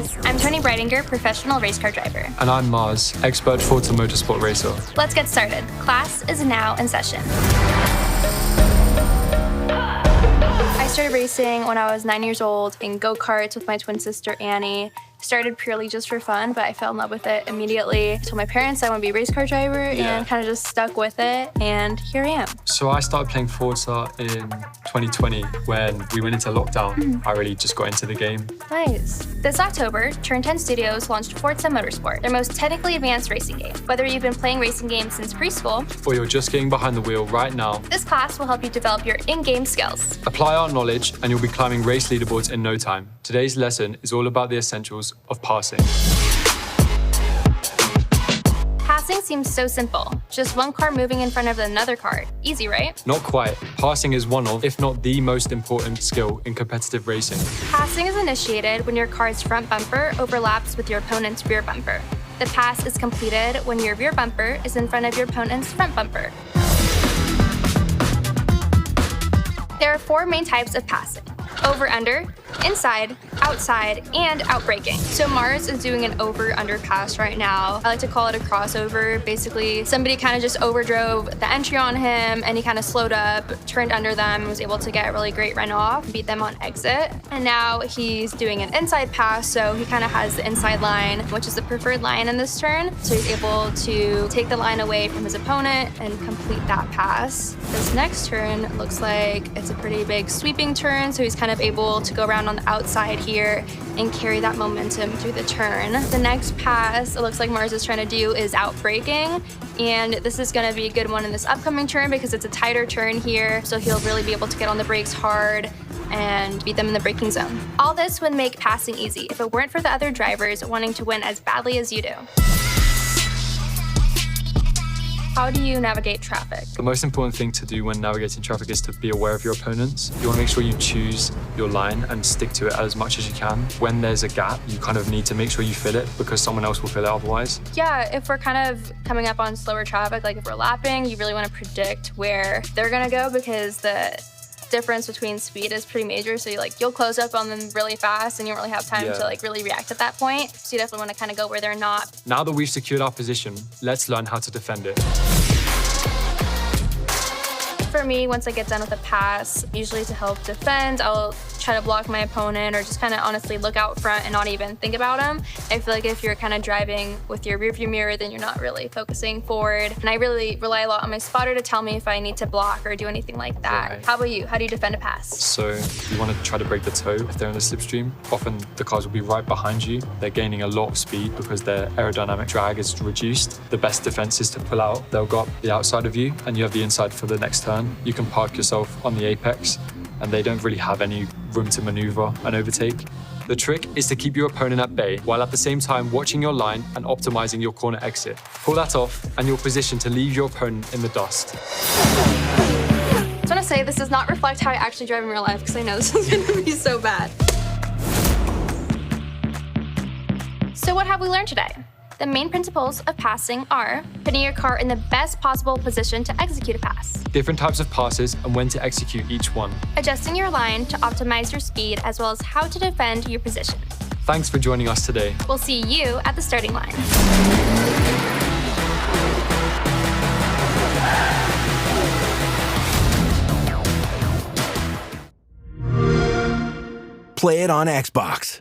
guys, I'm Tony Breitinger, professional race car driver. And I'm Mars, expert Forza Motorsport racer. Let's get started. Class is now in session. I started racing when I was 9 years old in go-karts with my twin sister Annie. Started purely just for fun, but I fell in love with it immediately. Told my parents I want to be a race car driver and kind of just stuck with it, and here I am. So I started playing Forza in 2020 when we went into lockdown. I really just got into the game. Nice. This October, Turn 10 Studios launched Forza Motorsport, their most technically advanced racing game. Whether you've been playing racing games since preschool, or you're just getting behind the wheel right now, this class will help you develop your in-game skills. Apply our knowledge and you'll be climbing race leaderboards in no time. Today's lesson is all about the essentials of passing. Passing seems so simple. Just one car moving in front of another car. Easy, right? Not quite. Passing is one of, if not the most important skill in competitive racing. Passing is initiated when your car's front bumper overlaps with your opponent's rear bumper. The pass is completed when your rear bumper is in front of your opponent's front bumper. There are 4 main types of passing: over-under, inside, outside, and outbraking. So Mars is doing an over-under pass right now. I like to call it a crossover. Basically, somebody kind of just overdrove the entry on him and he kind of slowed up, turned under them, and was able to get a really great run off, beat them on exit. And now he's doing an inside pass, so he kind of has the inside line, which is the preferred line in this turn. So he's able to take the line away from his opponent and complete that pass. This next turn looks like it's a pretty big sweeping turn, so he's kind of able to go around on the outside here and carry that momentum through the turn. The next pass it looks like Mars is trying to do is outbraking, and this is going to be a good one in this upcoming turn because it's a tighter turn here, so he'll really be able to get on the brakes hard and beat them in the braking zone. All this would make passing easy if it weren't for the other drivers wanting to win as badly as you do. How do you navigate traffic? The most important thing to do when navigating traffic is to be aware of your opponents. You want to make sure you choose your line and stick to it as much as you can. When there's a gap, you kind of need to make sure you fill it because someone else will fill it otherwise. Yeah, if we're kind of coming up on slower traffic, like if we're lapping, you really want to predict where they're gonna go because the difference between speed is pretty major, so you'll close up on them really fast and you don't really have time to really react at that point. So you definitely want to kind of go where they're not. Now that we've secured our position, let's learn how to defend it. For me, once I get done with a pass, usually to help defend, I'll try to block my opponent or just kind of honestly look out front and not even think about him. I feel like if you're kind of driving with your rearview mirror, then you're not really focusing forward. And I really rely a lot on my spotter to tell me if I need to block or do anything like that. Right. How about you? How do you defend a pass? So you want to try to break the toe if they're in the slipstream. Often the cars will be right behind you. They're gaining a lot of speed because their aerodynamic drag is reduced. The best defense is to pull out. They'll go up the outside of you and you have the inside for the next turn. You can park yourself on the apex and they don't really have any room to maneuver and overtake. The trick is to keep your opponent at bay while at the same time watching your line and optimizing your corner exit. Pull that off and you're positioned to leave your opponent in the dust. I just want to say this does not reflect how I actually drive in real life because I know this is going to be so bad. So what have we learned today? The main principles of passing are putting your car in the best possible position to execute a pass, Different types of passes and when to execute each one. adjusting your line to optimize your speed, as well as how to defend your position. Thanks for joining us today. We'll see you at the starting line. Play it on Xbox.